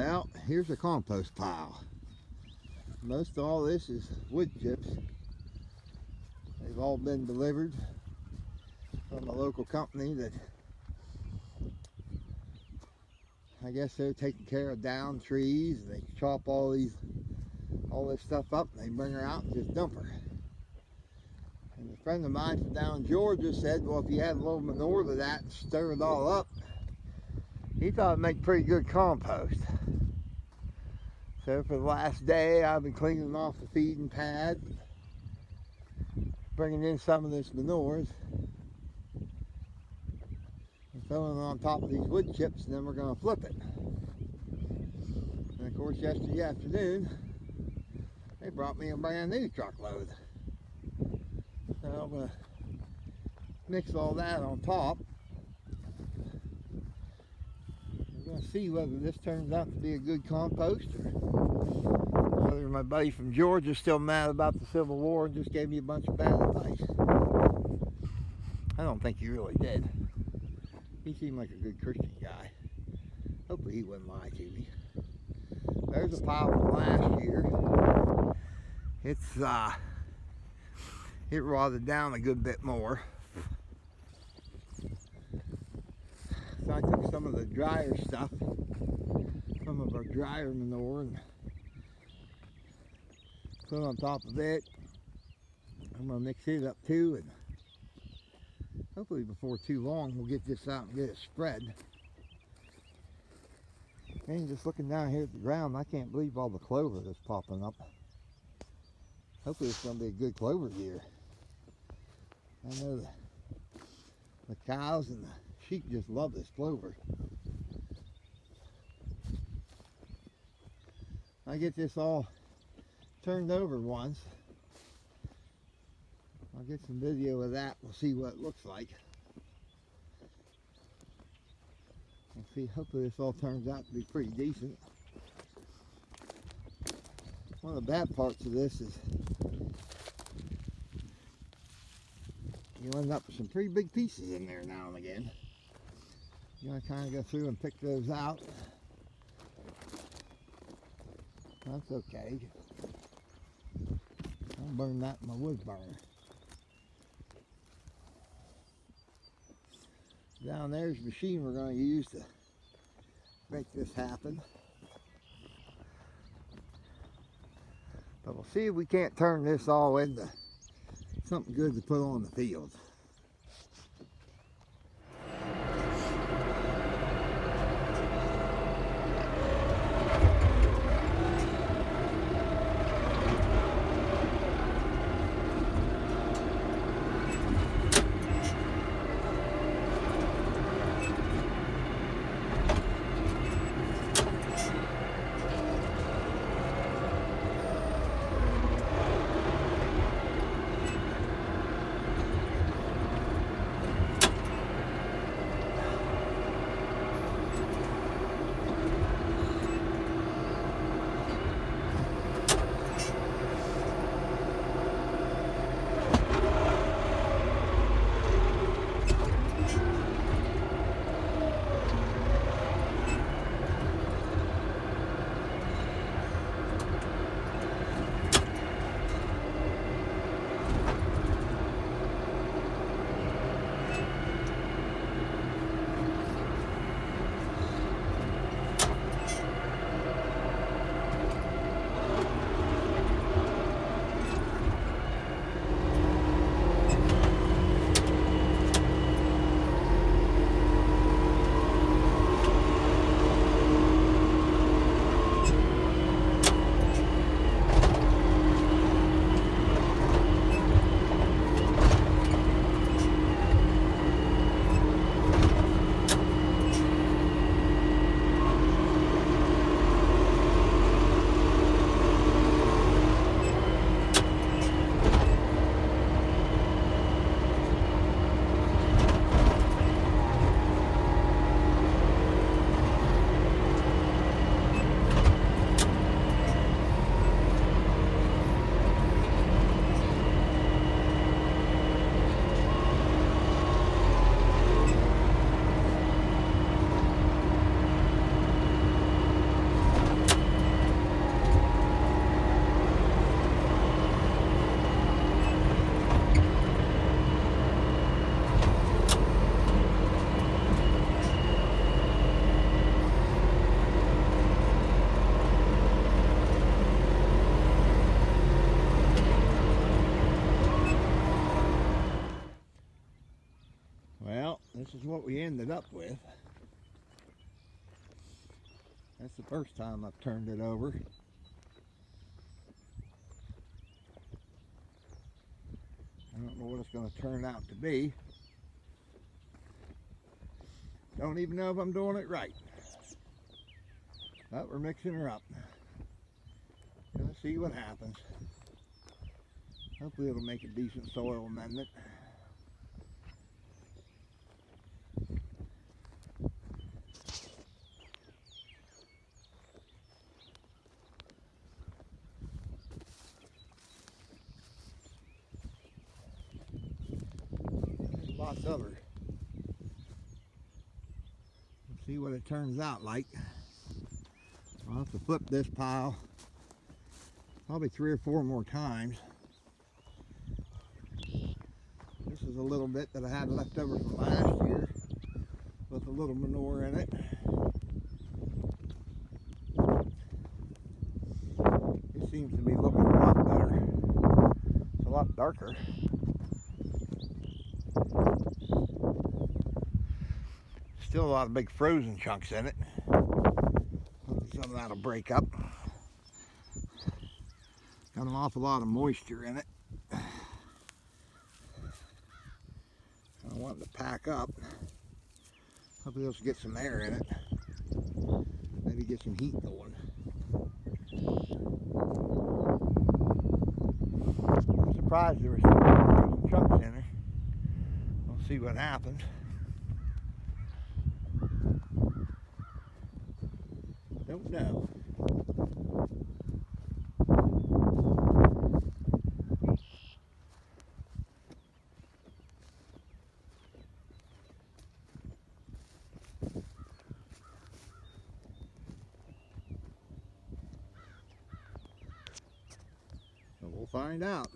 Well, here's a compost pile. Most of all this is wood chips. They've all been delivered from a local company that I guess they're taking care of down trees. They chop all this stuff up and they bring her out and just dump her. And a friend of mine from down in Georgia said, well, if you add a little manure to that and stir it all up, he thought it'd make pretty good compost. So for the last day, I've been cleaning off the feeding pad, bringing in some of this manure, and throwing it on top of these wood chips, and then we're going to flip it. And of course, yesterday afternoon, they brought me a brand new truckload. So I'm going to mix all that on top. We're going to see whether this turns out to be a good compost, or whether my buddy from Georgia is still mad about the Civil War and just gave me a bunch of bad advice. I don't think he really did. He seemed like a good Christian guy. Hopefully he wouldn't lie to me. There's a pile from last year. It rotted down a good bit more. So I took some of the drier stuff, some of our drier manure, and put on top of it. I'm going to mix it up too, and hopefully before too long we'll get this out and get it spread. And just looking down here at the ground, I can't believe all the clover that's popping up. Hopefully it's going to be a good clover year. I know the cows and the sheep just love this clover. I get this all turned over once. I'll get some video of that. We'll see what it looks like. We'll see. Hopefully this all turns out to be pretty decent. One of the bad parts of this is you end up with some pretty big pieces in there now and again. You gotta kind of go through and pick those out. That's okay. I'll burn that in my wood burner. Down there's the machine we're going to use to make this happen. But we'll see if we can't turn this all into something good to put on the field. what we ended up with. That's the first time I've turned it over. I don't know what it's going to turn out to be. Don't even know if I'm doing it right. But we're mixing her up. Gonna see what happens. Hopefully it'll make a decent soil amendment. There's lots of her. Let's see what it turns out like. I'll have to flip this pile probably 3 or 4 more times. This is a little bit that I had left over from last year with a little manure in it. It seems to be looking a lot better. It's a lot darker. Still a lot of big frozen chunks in it. Hopefully some of that'll break up. Got an awful lot of moisture in it. I want it to pack up. Hopefully it'll get some air in it. Maybe get some heat going. I'm surprised there were some chunks in her. We'll see what happens. Don't know. So we'll find out.